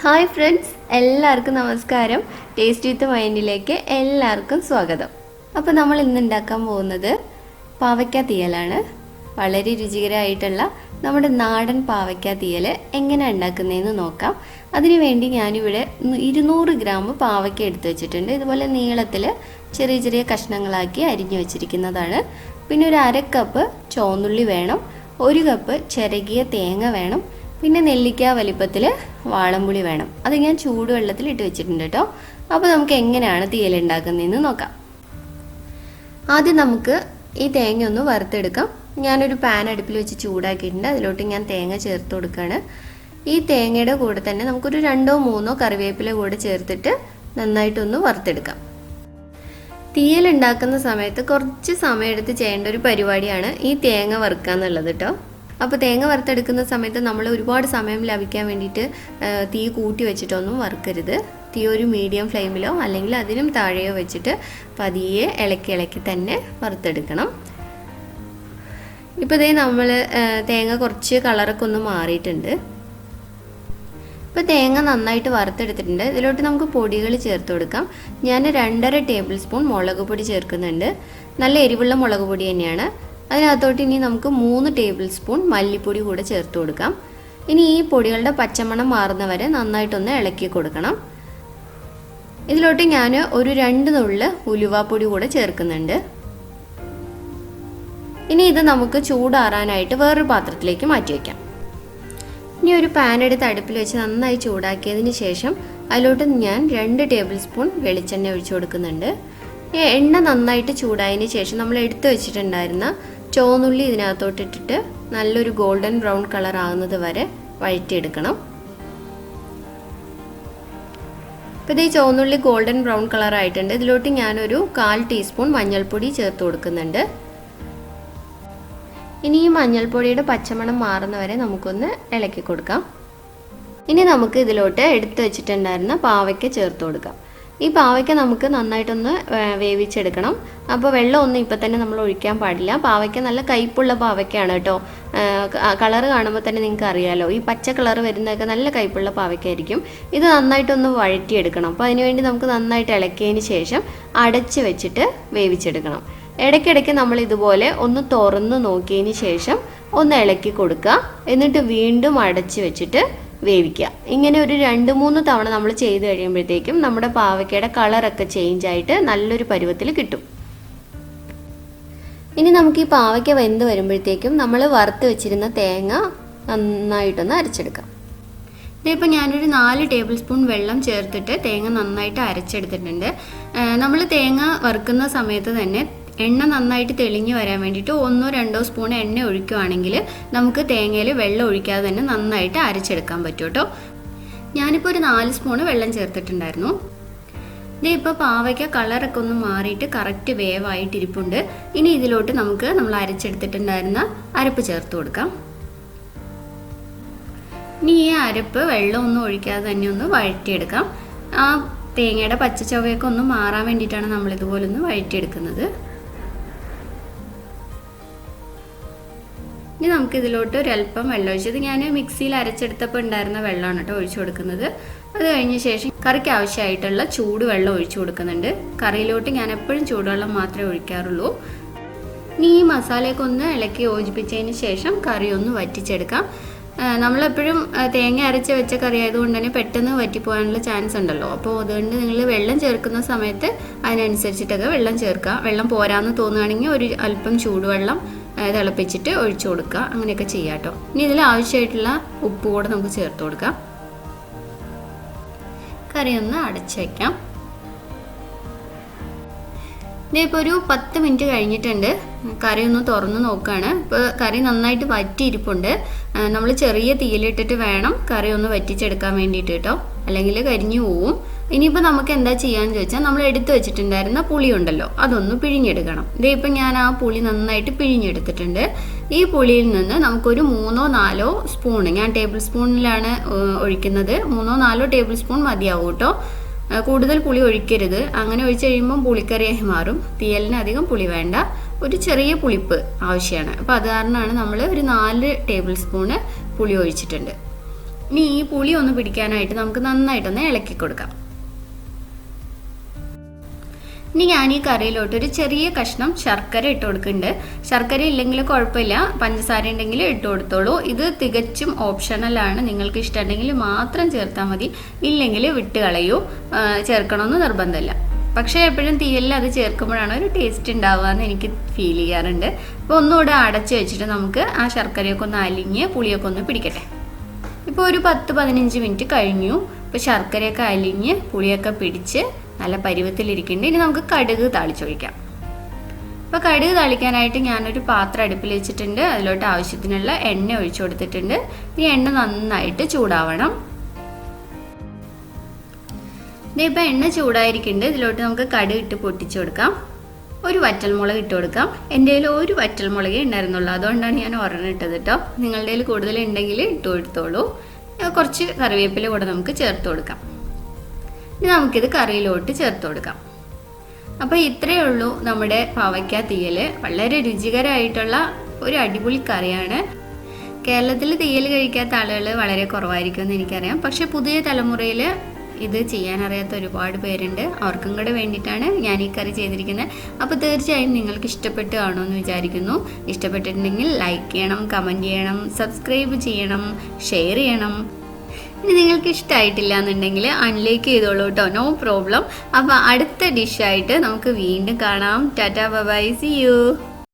Hi friends, എല്ലാവർക്കും നമസ്കാരം. Taste വിത്ത് മൈൻഡിലേക്ക് എല്ലാവർക്കും സ്വാഗതം. അപ്പോൾ നമ്മൾ ഇന്ന് ഉണ്ടാക്കാൻ പോകുന്നത് പാവയ്ക്ക തീയലാണ്. വളരെ രുചികരമായിട്ടുള്ള നമ്മുടെ നാടൻ പാവയ്ക്ക തീയൽ എങ്ങനെ ഉണ്ടാക്കുന്നതെന്ന് നോക്കാം. അതിനുവേണ്ടി ഞാനിവിടെ 200 ഗ്രാം പാവയ്ക്ക എടുത്ത് വെച്ചിട്ടുണ്ട്. ഇതുപോലെ നീളത്തിൽ ചെറിയ ചെറിയ കഷ്ണങ്ങളാക്കി അരിഞ്ഞു വെച്ചിരിക്കുന്നതാണ്. പിന്നെ ഒരു 1/2 കപ്പ് ചുവന്നുള്ളി വേണം, 1 കപ്പ് ചിരകിയ തേങ്ങ വേണം, പിന്നെ നെല്ലിക്ക വലിപ്പത്തിൽ വാളംപുളി വേണം. അത് ഞാൻ ചൂടുവെള്ളത്തിൽ ഇട്ട് വെച്ചിട്ടുണ്ട് കേട്ടോ. അപ്പോൾ നമുക്ക് എങ്ങനെയാണ് തീയൽ ഉണ്ടാക്കുന്നതെന്ന് നോക്കാം. ആദ്യം നമുക്ക് ഈ തേങ്ങ ഒന്ന് വറുത്തെടുക്കാം. ഞാനൊരു പാൻ അടുപ്പിൽ വെച്ച് ചൂടാക്കിയിട്ടുണ്ട്. അതിലോട്ട് ഞാൻ തേങ്ങ ചേർത്ത് കൊടുക്കുകയാണ്. ഈ തേങ്ങയുടെ കൂടെ തന്നെ നമുക്കൊരു 2-3 കറിവേപ്പില കൂടെ ചേർത്തിട്ട് നന്നായിട്ടൊന്ന് വറുത്തെടുക്കാം. തീയൽ ഉണ്ടാക്കുന്ന സമയത്ത് കുറച്ച് സമയമെടുത്ത് ചെയ്യേണ്ട ഒരു പരിപാടിയാണ് ഈ തേങ്ങ വറുക്കുക എന്നുള്ളത് കേട്ടോ. അപ്പോൾ തേങ്ങ വറുത്തെടുക്കുന്ന സമയത്ത് നമ്മൾ ഒരുപാട് സമയം ലഭിക്കാൻ വേണ്ടിയിട്ട് തീ കൂട്ടി വെച്ചിട്ടൊന്നും വറുക്കരുത്. തീ ഒരു മീഡിയം ഫ്ലെയിമിലോ അല്ലെങ്കിൽ അതിനും താഴെയോ വെച്ചിട്ട് പതിയെ ഇളക്കി തന്നെ വറുത്തെടുക്കണം. ഇപ്പോൾ നമ്മൾ തേങ്ങ കുറച്ച് കളറൊക്കെ ഒന്ന് മാറിയിട്ടുണ്ട്. ഇപ്പോൾ തേങ്ങ നന്നായിട്ട് വറുത്തെടുത്തിട്ടുണ്ട്. ഇതിലോട്ട് നമുക്ക് പൊടികൾ ചേർത്ത് കൊടുക്കാം. ഞാൻ 2.5 ടേബിൾ സ്പൂൺ മുളക് പൊടി ചേർക്കുന്നുണ്ട്. നല്ല എരിവുള്ള മുളക് പൊടി തന്നെയാണ്. അതിനകത്തോട്ട് ഇനി നമുക്ക് 3 ടേബിൾ സ്പൂൺ മല്ലിപ്പൊടി കൂടെ ചേർത്ത് കൊടുക്കാം. ഇനി ഈ പൊടികളുടെ പച്ചമണം മാറുന്നവരെ നന്നായിട്ടൊന്ന് ഇളക്കി കൊടുക്കണം. ഇതിലോട്ട് ഞാൻ ഒരു 2 നുള്ള് ഉലുവാപ്പൊടി കൂടെ ചേർക്കുന്നുണ്ട്. ഇനി ഇത് നമുക്ക് ചൂടാറാനായിട്ട് വേറൊരു പാത്രത്തിലേക്ക് മാറ്റി വയ്ക്കാം. ഇനി ഒരു പാൻ എടുത്ത് അടുപ്പിൽ വെച്ച് നന്നായി ചൂടാക്കിയതിന് ശേഷം അതിലോട്ട് ഞാൻ 2 ടേബിൾ സ്പൂൺ വെളിച്ചെണ്ണ ഒഴിച്ചു കൊടുക്കുന്നുണ്ട്. എണ്ണ നന്നായിട്ട് ചൂടായതിന് ശേഷം നമ്മൾ എടുത്തു വെച്ചിട്ടുണ്ടായിരുന്ന ചുവന്നുള്ളി ഇതിനകത്തോട്ട് ഇട്ടിട്ട് നല്ലൊരു ഗോൾഡൻ ബ്രൗൺ കളർ ആകുന്നത് വരെ വഴറ്റിയെടുക്കണം. ഇപ്പോൾ ഈ ചുവന്നുള്ളി ഗോൾഡൻ ബ്രൗൺ കളർ ആയിട്ടുണ്ട്. ഇതിലോട്ട് ഞാനൊരു 1/4 ടീസ്പൂൺ മഞ്ഞൾപ്പൊടി ചേർത്ത് കൊടുക്കുന്നുണ്ട്. ഇനി ഈ മഞ്ഞൾപ്പൊടിയുടെ പച്ചമണം മാറുന്നവരെ നമുക്കൊന്ന് ഇളക്കി കൊടുക്കാം. ഇനി നമുക്ക് ഇതിലോട്ട് എടുത്തു വെച്ചിട്ടുണ്ടായിരുന്ന പാവയ്ക്ക ചേർത്ത് കൊടുക്കാം. ഈ പാവയ്ക്ക നമുക്ക് നന്നായിട്ടൊന്ന് വേവിച്ചെടുക്കണം. അപ്പോൾ വെള്ളമൊന്നും ഇപ്പം തന്നെ നമ്മൾ ഒഴിക്കാൻ പാടില്ല. പാവയ്ക്ക നല്ല കയ്പുള്ള പാവയ്ക്കാണ് കേട്ടോ. കളറ് കാണുമ്പോൾ തന്നെ നിങ്ങൾക്ക് അറിയാമല്ലോ, ഈ പച്ച കളറ് വരുന്നതൊക്കെ നല്ല കയ്പുള്ള പാവയ്ക്കായിരിക്കും. ഇത് നന്നായിട്ടൊന്ന് വഴറ്റിയെടുക്കണം. അപ്പോൾ അതിനുവേണ്ടി നമുക്ക് നന്നായിട്ട് ഇളക്കിയതിന് ശേഷം അടച്ച് വെച്ചിട്ട് വേവിച്ചെടുക്കണം. ഇടയ്ക്കിടയ്ക്ക് നമ്മൾ ഇതുപോലെ ഒന്ന് തുറന്ന് നോക്കിയതിന് ശേഷം ഒന്ന് ഇളക്കി കൊടുക്കുക. എന്നിട്ട് വീണ്ടും അടച്ച് വെച്ചിട്ട് വേവിക്കുക. ഇങ്ങനെ ഒരു 2-3 തവണ നമ്മൾ ചെയ്ത് കഴിയുമ്പോഴത്തേക്കും നമ്മുടെ പാവയ്ക്കയുടെ കളറൊക്കെ ചേഞ്ച് ആയിട്ട് നല്ലൊരു പരുവത്തിൽ കിട്ടും. ഇനി നമുക്ക് ഈ പാവയ്ക്ക വെന്ത് വരുമ്പോഴത്തേക്കും നമ്മൾ വറുത്ത് വെച്ചിരുന്ന തേങ്ങ നന്നായിട്ടൊന്ന് അരച്ചെടുക്കാം. ഇതിപ്പോൾ ഞാനൊരു 4 ടേബിൾ സ്പൂൺ വെള്ളം ചേർത്തിട്ട് തേങ്ങ നന്നായിട്ട് അരച്ചെടുത്തിട്ടുണ്ട്. നമ്മൾ തേങ്ങ വറുക്കുന്ന സമയത്ത് തന്നെ എണ്ണ നന്നായിട്ട് തെളിഞ്ഞു വരാൻ വേണ്ടിയിട്ട് 1-2 സ്പൂൺ എണ്ണ ഒഴിക്കുകയാണെങ്കിൽ നമുക്ക് തേങ്ങയിൽ വെള്ളം ഒഴിക്കാതെ തന്നെ നന്നായിട്ട് അരച്ചെടുക്കാൻ പറ്റും കേട്ടോ. ഞാനിപ്പോൾ ഒരു 4 സ്പൂണ് വെള്ളം ചേർത്തിട്ടുണ്ടായിരുന്നു. ഇപ്പോൾ പാവയ്ക്ക കളറൊക്കെ ഒന്ന് മാറിയിട്ട് കറക്റ്റ് വേവായിട്ടിരിപ്പുണ്ട്. ഇനി ഇതിലോട്ട് നമുക്ക് നമ്മൾ അരച്ചെടുത്തിട്ടുണ്ടായിരുന്ന അരപ്പ് ചേർത്ത് കൊടുക്കാം. ഇനി ഈ അരപ്പ് വെള്ളമൊന്നും ഒഴിക്കാതെ തന്നെ ഒന്ന് വഴറ്റിയെടുക്കാം. ആ തേങ്ങയുടെ പച്ചച്ചവയൊക്കെ ഒന്ന് മാറാൻ വേണ്ടിയിട്ടാണ് നമ്മൾ ഇതുപോലെ ഒന്ന് വഴറ്റിയെടുക്കുന്നത്. ഇനി നമുക്കിതിലോട്ട് ഒരല്പം വെള്ളം ഒഴിച്ചത് ഞാൻ മിക്സിയിൽ അരച്ചെടുത്തപ്പോൾ ഉണ്ടായിരുന്ന വെള്ളമാണ് കേട്ടോ ഒഴിച്ചു കൊടുക്കുന്നത്. അത് കഴിഞ്ഞ ശേഷം കറിക്ക് ആവശ്യമായിട്ടുള്ള ചൂടുവെള്ളം ഒഴിച്ചു കൊടുക്കുന്നുണ്ട്. കറിയിലോട്ട് ഞാൻ എപ്പോഴും ചൂടുവെള്ളം മാത്രമേ ഒഴിക്കാറുള്ളൂ. ഇനി ഈ മസാലയൊക്കെ ഒന്ന് ഇളക്കി യോജിപ്പിച്ചതിന് ശേഷം കറി ഒന്ന് വറ്റിച്ചെടുക്കാം. നമ്മളെപ്പോഴും തേങ്ങ അരച്ച് വെച്ച കറി ആയതുകൊണ്ട് തന്നെ പെട്ടെന്ന് വറ്റിപ്പോകാനുള്ള ചാൻസ് ഉണ്ടല്ലോ. അപ്പോൾ അതുകൊണ്ട് നിങ്ങൾ വെള്ളം ചേർക്കുന്ന സമയത്ത് അതിനനുസരിച്ചിട്ടൊക്കെ വെള്ളം ചേർക്കുക. വെള്ളം പോരാന്ന് തോന്നുകയാണെങ്കിൽ ഒരു അല്പം ചൂടുവെള്ളം തിളപ്പിച്ചിട്ട് ഒഴിച്ചു കൊടുക്കുക. അങ്ങനെയൊക്കെ ചെയ്യാം കേട്ടോ. ഇനി ഇതിൽ ആവശ്യമായിട്ടുള്ള ഉപ്പ് കൂടെ നമുക്ക് ചേർത്ത് കൊടുക്കാം. കറി ഒന്ന് അടച്ചു വയ്ക്കാം. ഇതിപ്പോൾ ഒരു 10 മിനിറ്റ് കഴിഞ്ഞിട്ടുണ്ട്. കറി ഒന്ന് തുറന്ന് നോക്കുകയാണ്. ഇപ്പോൾ കറി നന്നായിട്ട് വറ്റിയിരിപ്പുണ്ട്. നമ്മൾ ചെറിയ തീയിലിട്ടിട്ട് വേണം കറി ഒന്ന് വറ്റിച്ചെടുക്കാൻ വേണ്ടിയിട്ട് കേട്ടോ, അല്ലെങ്കിൽ കരിഞ്ഞു പോവും. ഇനിയിപ്പോൾ നമുക്ക് എന്താ ചെയ്യാന്ന് ചോദിച്ചാൽ നമ്മൾ എടുത്തു വെച്ചിട്ടുണ്ടായിരുന്ന പുളി ഉണ്ടല്ലോ, അതൊന്ന് പിഴിഞ്ഞെടുക്കണം. ഇതിപ്പോൾ ഞാൻ ആ പുളി നന്നായിട്ട് പിഴിഞ്ഞെടുത്തിട്ടുണ്ട്. ഈ പുളിയിൽ നിന്ന് നമുക്കൊരു 3-4 സ്പൂൺ, ഞാൻ ടേബിൾ സ്പൂണിലാണ് ഒഴിക്കുന്നത്, 3-4 ടേബിൾ സ്പൂൺ മതിയാവും കേട്ടോ. കൂടുതൽ പുളി ഒഴിക്കരുത്. അങ്ങനെ ഒഴിച്ച് കഴിയുമ്പം പുളിക്കറിയായി മാറും. തീയലിന് അധികം പുളി വേണ്ട, ഒരു ചെറിയ പുളിപ്പ് ആവശ്യമാണ്. അപ്പോൾ അത് കാരണമാണ് നമ്മൾ ഒരു 4 ടേബിൾ സ്പൂണ് പുളി ഒഴിച്ചിട്ടുണ്ട്. ഇനി ഈ പുളി ഒന്ന് പിടിക്കാനായിട്ട് നമുക്ക് നന്നായിട്ടൊന്ന് ഇളക്കി കൊടുക്കാം. ഇനി ഞാൻ ഈ കറിയിലോട്ട് ഒരു ചെറിയ കഷ്ണം ശർക്കര ഇട്ട് കൊടുക്കുന്നുണ്ട്. ശർക്കര ഇല്ലെങ്കിൽ കുഴപ്പമില്ല, പഞ്ചസാര ഉണ്ടെങ്കിൽ ഇട്ട് കൊടുത്തോളൂ. ഇത് തികച്ചും ഓപ്ഷണലാണ്, നിങ്ങൾക്ക് ഇഷ്ടമുണ്ടെങ്കിൽ മാത്രം ചേർത്താൽ മതി, ഇല്ലെങ്കിൽ വിട്ട് കളയൂ. ചേർക്കണമെന്ന് നിർബന്ധമില്ല. പക്ഷേ എപ്പോഴും തീയലിൽ അത് ചേർക്കുമ്പോഴാണ് ഒരു ടേസ്റ്റ് ഉണ്ടാവുക എന്ന് എനിക്ക് ഫീൽ ചെയ്യാറുണ്ട്. അപ്പോൾ ഒന്നുകൂടെ അടച്ച് വെച്ചിട്ട് നമുക്ക് ആ ശർക്കരയൊക്കെ ഒന്ന് അലിഞ്ഞ് പുളിയൊക്കെ ഒന്ന് പിടിക്കട്ടെ. ഇപ്പോൾ ഒരു 10-15 മിനിറ്റ് കഴിഞ്ഞു. ഇപ്പോൾ ശർക്കരയൊക്കെ അലിഞ്ഞ് പുളിയൊക്കെ പിടിച്ച് നല്ല പരുവത്തിലിരിക്കുന്നുണ്ട്. ഇനി നമുക്ക് കടുക് താളിച്ചൊഴിക്കാം. അപ്പോൾ കടുക് താളിക്കാനായിട്ട് ഞാനൊരു പാത്രം അടുപ്പിൽ വെച്ചിട്ടുണ്ട്. അതിലോട്ട് ആവശ്യത്തിനുള്ള എണ്ണ ഒഴിച്ചു കൊടുത്തിട്ടുണ്ട്. ഈ എണ്ണ നന്നായിട്ട് ചൂടാവണം. ഇതിപ്പോൾ എണ്ണ ചൂടായിരിക്കുന്നുണ്ട്. ഇതിലോട്ട് നമുക്ക് കടുക് ഇട്ട് പൊട്ടിച്ചു കൊടുക്കാം. ഒരു വറ്റൽമുളക് ഇട്ട് കൊടുക്കാം. എൻ്റെ കയ്യിൽ ഒരു വറ്റൽമുളകേ ഉണ്ടായിരുന്നുള്ളൂ, അതുകൊണ്ടാണ് ഞാൻ ഒരെണ്ണം ഇട്ടത് കേട്ടോ. നിങ്ങളുടെ കയ്യിൽ കൂടുതൽ ഉണ്ടെങ്കിൽ ഇട്ട് കൊടുത്തോളൂ. കുറച്ച് കറിവേപ്പില കൂടെ നമുക്ക് ചേർത്ത് കൊടുക്കാം. ഇനി നമുക്കിത് കറിയിലോട്ട് ചേർത്ത് കൊടുക്കാം. അപ്പോൾ ഇത്രയേ ഉള്ളൂ നമ്മുടെ പാവയ്ക്ക തീയൽ. വളരെ രുചികരമായിട്ടുള്ള ഒരു അടിപൊളി കറിയാണ്. കേരളത്തിൽ തീയൽ കഴിക്കാത്ത ആളുകൾ വളരെ കുറവായിരിക്കുമെന്ന് എനിക്കറിയാം. പക്ഷേ പുതിയ തലമുറയിൽ ഇത് ചെയ്യാനറിയാത്ത ഒരുപാട് പേരുണ്ട്. അവർക്കും കൂടെ വേണ്ടിയിട്ടാണ് ഞാൻ ഈ കറി ചെയ്തിരിക്കുന്നത്. അപ്പോൾ തീർച്ചയായും നിങ്ങൾക്ക് ഇഷ്ടപ്പെട്ട് കാണുമെന്ന് വിചാരിക്കുന്നു. ഇഷ്ടപ്പെട്ടിട്ടുണ്ടെങ്കിൽ ലൈക്ക് ചെയ്യണം, കമൻറ്റ് ചെയ്യണം, സബ്സ്ക്രൈബ് ചെയ്യണം, ഷെയർ ചെയ്യണം. ഇനി നിങ്ങൾക്ക് ഇഷ്ടമായിട്ടില്ല എന്നുണ്ടെങ്കിൽ അൺലൈക്ക് ചെയ്തോളൂ കേട്ടോ, നോ പ്രോബ്ലം. അപ്പോൾ അടുത്ത ഡിഷായിട്ട് നമുക്ക് വീണ്ടും കാണാം. Tata bye, see U.